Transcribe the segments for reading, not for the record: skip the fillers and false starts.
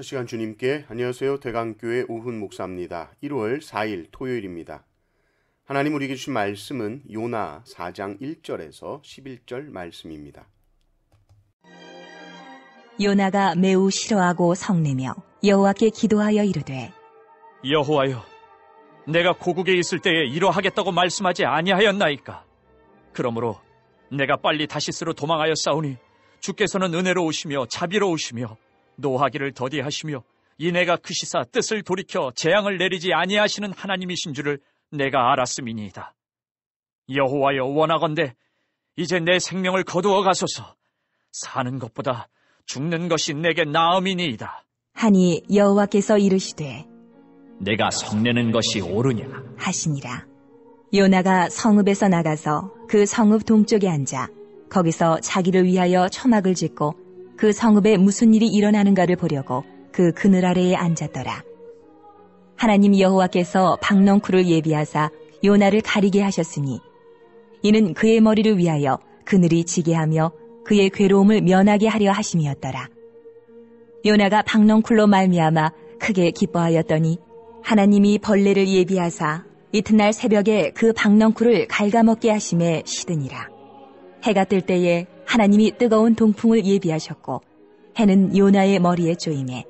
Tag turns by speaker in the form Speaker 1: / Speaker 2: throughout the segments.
Speaker 1: 시간 주님께 안녕하세요. 대강교회 오훈 목사입니다. 1월 4일 토요일입니다. 하나님 우리에게 주신 말씀은 요나 4장 1절에서 11절 말씀입니다.
Speaker 2: 요나가 매우 싫어하고 성내며 여호와께 기도하여 이르되
Speaker 3: 여호와여, 내가 고국에 있을 때에 이러하겠다고 말씀하지 아니하였나이까? 그러므로 내가 빨리 다시스로 도망하여 싸우니 주께서는 은혜로우시며 자비로우시며 노하기를 더디하시며 이내가 크시사 뜻을 돌이켜 재앙을 내리지 아니하시는 하나님이신 줄을 내가 알았음이니이다. 여호와여, 원하건대 이제 내 생명을 거두어 가소서. 사는 것보다 죽는 것이 내게 나음이니이다.
Speaker 2: 하니 여호와께서 이르시되
Speaker 3: 내가 성내는 것이 옳으냐
Speaker 2: 하시니라. 요나가 성읍에서 나가서 그 성읍 동쪽에 앉아 거기서 자기를 위하여 초막을 짓고 그 성읍에 무슨 일이 일어나는가를 보려고 그 그늘 아래에 앉았더라. 하나님 여호와께서 박넝쿨을 예비하사 요나를 가리게 하셨으니 이는 그의 머리를 위하여 그늘이 지게 하며 그의 괴로움을 면하게 하려 하심이었더라. 요나가 박넝쿨로 말미암아 크게 기뻐하였더니 하나님이 벌레를 예비하사 이튿날 새벽에 그 박넝쿨을 갉아먹게 하심에 시드니라. 해가 뜰 때에 하나님이 뜨거운 동풍을 예비하셨고 해는 요나의 머리에 쪼임에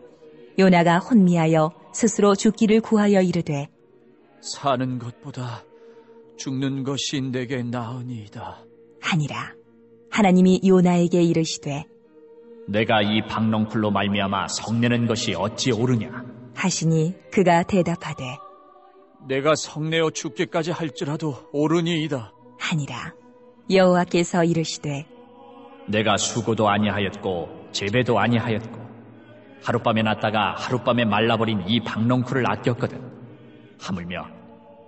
Speaker 2: 요나가 혼미하여 스스로 죽기를 구하여 이르되
Speaker 3: 사는 것보다 죽는 것이 내게 나으니이다
Speaker 2: 하니라. 하나님이 요나에게 이르시되
Speaker 3: 내가 이 박넝쿨로 말미암아 성내는 것이 어찌 옳으냐
Speaker 2: 하시니 그가 대답하되
Speaker 3: 내가 성내어 죽기까지 할지라도 옳으니이다
Speaker 2: 하니라. 여호와께서 이르시되
Speaker 3: 내가 수고도 아니하였고 재배도 아니하였고 하룻밤에 났다가 하룻밤에 말라버린 이 박넝쿨을 아꼈거든. 하물며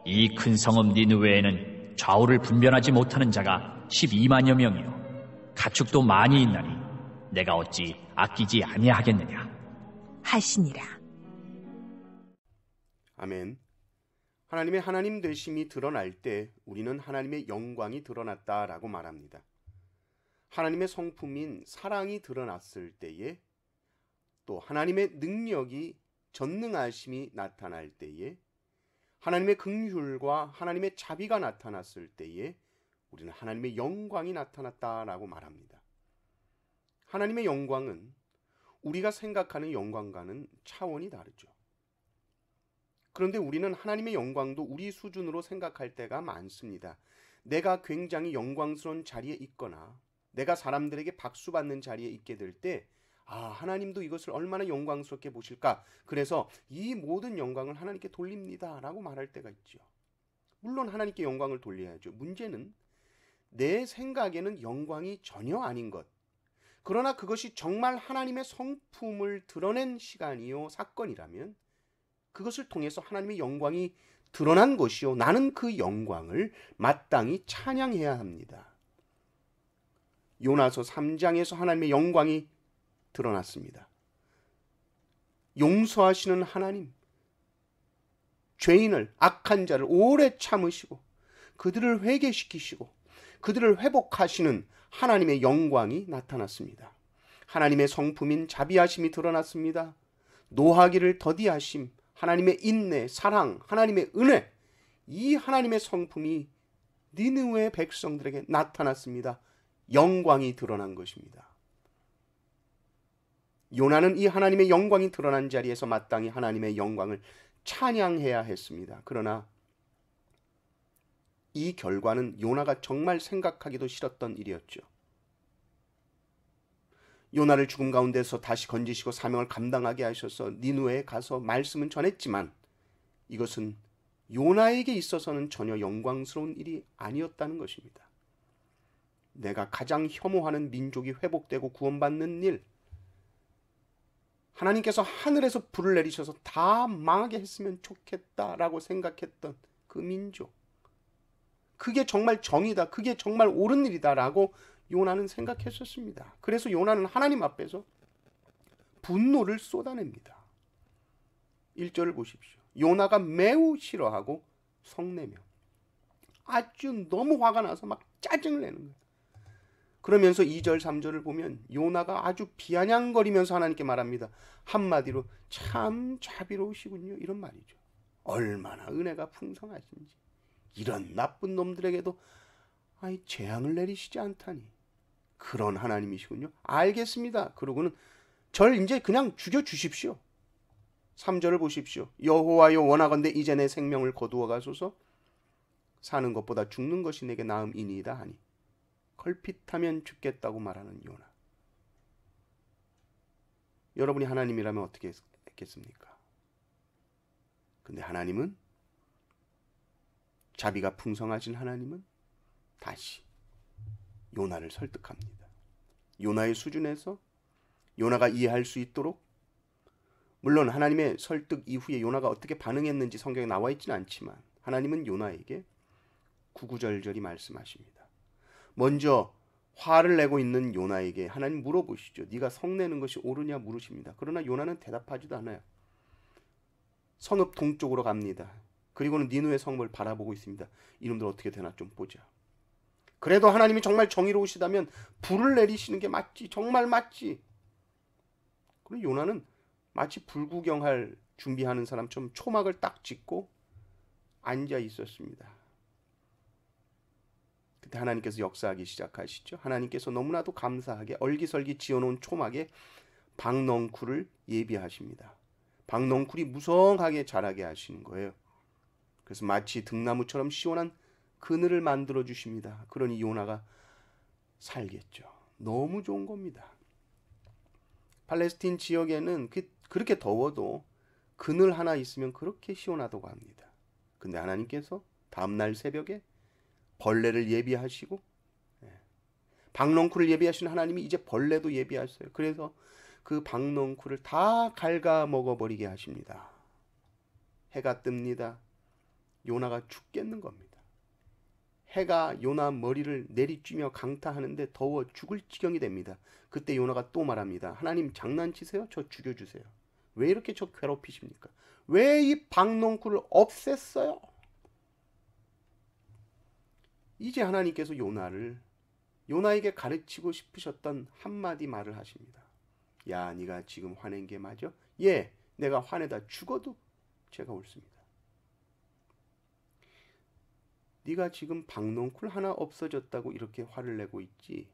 Speaker 3: 이 큰 성읍 니느웨에는 좌우를 분별하지 못하는 자가 12만여 명이요 가축도 많이 있나니 내가 어찌 아끼지 아니하겠느냐
Speaker 2: 하시니라.
Speaker 1: 아멘. 하나님의 하나님 되심이 드러날 때 우리는 하나님의 영광이 드러났다라고 말합니다. 하나님의 성품인 사랑이 드러났을 때에 또 하나님의 능력이 전능하심이 나타날 때에 하나님의 긍휼과 하나님의 자비가 나타났을 때에 우리는 하나님의 영광이 나타났다라고 말합니다. 하나님의 영광은 우리가 생각하는 영광과는 차원이 다르죠. 그런데 우리는 하나님의 영광도 우리 수준으로 생각할 때가 많습니다. 내가 굉장히 영광스러운 자리에 있거나 내가 사람들에게 박수받는 자리에 있게 될 때 하나님도 이것을 얼마나 영광스럽게 보실까? 그래서 이 모든 영광을 하나님께 돌립니다 라고 말할 때가 있죠. 물론 하나님께 영광을 돌려야죠. 문제는 내 생각에는 영광이 전혀 아닌 것. 그러나 그것이 정말 하나님의 성품을 드러낸 시간이요 사건이라면 그것을 통해서 하나님의 영광이 드러난 것이요 나는 그 영광을 마땅히 찬양해야 합니다. 요나서 3장에서 하나님의 영광이 드러났습니다. 용서하시는 하나님, 죄인을 악한 자를 오래 참으시고 그들을 회개시키시고 그들을 회복하시는 하나님의 영광이 나타났습니다. 하나님의 성품인 자비하심이 드러났습니다. 노하기를 더디하심, 하나님의 인내, 사랑, 하나님의 은혜, 이 하나님의 성품이 니느웨 백성들에게 나타났습니다. 영광이 드러난 것입니다. 요나는 이 하나님의 영광이 드러난 자리에서 마땅히 하나님의 영광을 찬양해야 했습니다. 그러나 이 결과는 요나가 정말 생각하기도 싫었던 일이었죠. 요나를 죽음 가운데서 다시 건지시고 사명을 감당하게 하셔서 니느웨에 가서 말씀은 전했지만 이것은 요나에게 있어서는 전혀 영광스러운 일이 아니었다는 것입니다. 내가 가장 혐오하는 민족이 회복되고 구원받는 일, 하나님께서 하늘에서 불을 내리셔서 다 망하게 했으면 좋겠다라고 생각했던 그 민족, 그게 정말 정의다, 그게 정말 옳은 일이다라고 요나는 생각했었습니다. 그래서 요나는 하나님 앞에서 분노를 쏟아냅니다. 1절을 보십시오. 요나가 매우 싫어하고 성내며 아주 너무 화가 나서 막 짜증을 내는 거예요. 그러면서 2절 3절을 보면 요나가 아주 비아냥거리면서 하나님께 말합니다. 한마디로 참 자비로우시군요, 이런 말이죠. 얼마나 은혜가 풍성하신지 이런 나쁜 놈들에게도 재앙을 내리시지 않다니 그런 하나님이시군요. 알겠습니다. 그러고는 절 이제 그냥 죽여주십시오. 3절을 보십시오. 여호와여 원하건대 이제 내 생명을 거두어 가소서. 사는 것보다 죽는 것이 내게 나음이니이다 하니 걸핏하면 죽겠다고 말하는 요나. 여러분이 하나님이라면 어떻게 했겠습니까? 근데 하나님은, 자비가 풍성하신 하나님은 다시 요나를 설득합니다. 요나의 수준에서 요나가 이해할 수 있도록, 물론 하나님의 설득 이후에 요나가 어떻게 반응했는지 성경에 나와 있지는 않지만 하나님은 요나에게 구구절절히 말씀하십니다. 먼저 화를 내고 있는 요나에게 하나님 물어보시죠. 네가 성내는 것이 옳으냐 물으십니다. 그러나 요나는 대답하지도 않아요. 성읍 동쪽으로 갑니다. 그리고는 니느웨 성읍을 바라보고 있습니다. 이놈들 어떻게 되나 좀 보자. 그래도 하나님이 정말 정의로우시다면 불을 내리시는 게 맞지. 정말 맞지. 그리고 요나는 마치 불구경할 준비하는 사람처럼 초막을 딱 짚고 앉아 있었습니다. 그때 하나님께서 역사하기 시작하시죠. 하나님께서 너무나도 감사하게 얼기설기 지어놓은 초막에 박넝쿨을 예비하십니다. 박넝쿨이 무성하게 자라게 하시는 거예요. 그래서 마치 등나무처럼 시원한 그늘을 만들어 주십니다. 그러니 요나가 살겠죠. 너무 좋은 겁니다. 팔레스틴 지역에는 그렇게 더워도 그늘 하나 있으면 그렇게 시원하다고 합니다. 근데 하나님께서 다음날 새벽에 벌레를 예비하시고, 박넝쿨을 예비하신 하나님이 이제 벌레도 예비하셨어요. 그래서 그 박넝쿨을 다 갉아 먹어버리게 하십니다. 해가 뜹니다. 요나가 죽겠는 겁니다. 해가 요나 머리를 내리쬐며 강타하는데 더워 죽을 지경이 됩니다. 그때 요나가 또 말합니다. 하나님 장난치세요? 저 죽여주세요. 왜 이렇게 저 괴롭히십니까? 왜 이 박넝쿨을 없앴어요? 이제 하나님께서 요나에게 가르치고 싶으셨던 한마디 말을 하십니다. 야, 네가 지금 화낸 게 맞아? 예, 내가 화내다 죽어도 제가 옳습니다. 네가 지금 박넝쿨 하나 없어졌다고 이렇게 화를 내고 있지.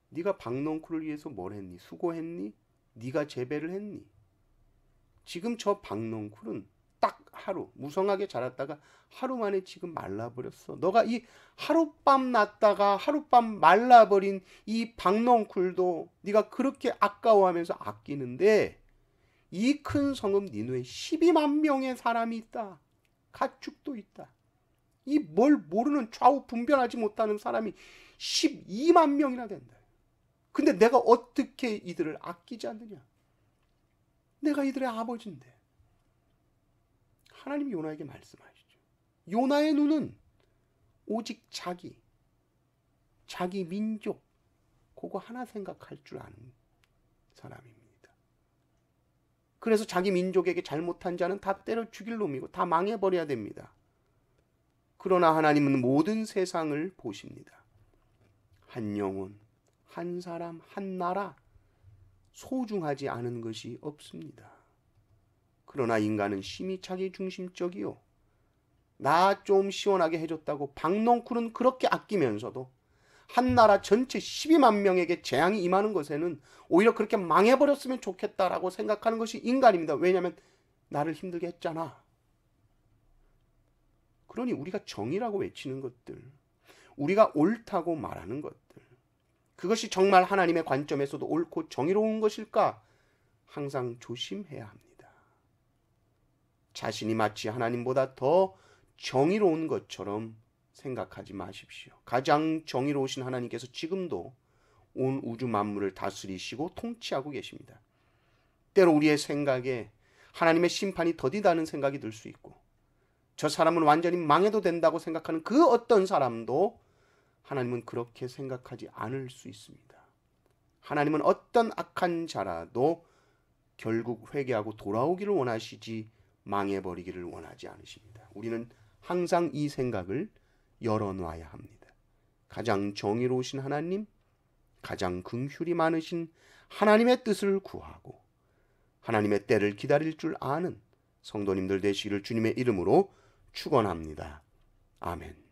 Speaker 1: 네가 박넝쿨을 위해서 뭘 했니? 수고했니? 네가 재배를 했니? 지금 저 박넝쿨은 딱 하루 무성하게 자랐다가 하루 만에 지금 말라버렸어. 너가 이 하룻밤 났다가 하룻밤 말라버린 이 박넝쿨도 네가 그렇게 아까워하면서 아끼는데, 이 큰 성읍 니느웨에 12만 명의 사람이 있다. 가축도 있다. 이 뭘 모르는 좌우분별하지 못하는 사람이 12만 명이나 된다. 근데 내가 어떻게 이들을 아끼지 않느냐? 내가 이들의 아버지인데. 하나님이 요나에게 말씀하시죠. 요나의 눈은 오직 자기 민족, 그거 하나 생각할 줄 아는 사람입니다. 그래서 자기 민족에게 잘못한 자는 다 때려 죽일 놈이고 다 망해버려야 됩니다. 그러나 하나님은 모든 세상을 보십니다. 한 영혼, 한 사람, 한 나라 소중하지 않은 것이 없습니다. 그러나 인간은 심히 자기 중심적이요. 나 좀 시원하게 해줬다고 박넝쿨은 그렇게 아끼면서도 한 나라 전체 12만 명에게 재앙이 임하는 것에는 오히려 그렇게 망해버렸으면 좋겠다라고 생각하는 것이 인간입니다. 왜냐하면 나를 힘들게 했잖아. 그러니 우리가 정의라고 외치는 것들, 우리가 옳다고 말하는 것들, 그것이 정말 하나님의 관점에서도 옳고 정의로운 것일까? 항상 조심해야 합니다. 자신이 마치 하나님보다 더 정의로운 것처럼 생각하지 마십시오. 가장 정의로우신 하나님께서 지금도 온 우주 만물을 다스리시고 통치하고 계십니다. 때로 우리의 생각에 하나님의 심판이 더디다는 생각이 들 수 있고, 저 사람은 완전히 망해도 된다고 생각하는 그 어떤 사람도 하나님은 그렇게 생각하지 않을 수 있습니다. 하나님은 어떤 악한 자라도 결국 회개하고 돌아오기를 원하시지 망해버리기를 원하지 않으십니다. 우리는 항상 이 생각을 열어놔야 합니다. 가장 정의로우신 하나님, 가장 긍휼이 많으신 하나님의 뜻을 구하고 하나님의 때를 기다릴 줄 아는 성도님들 되시기를 주님의 이름으로 축원합니다. 아멘.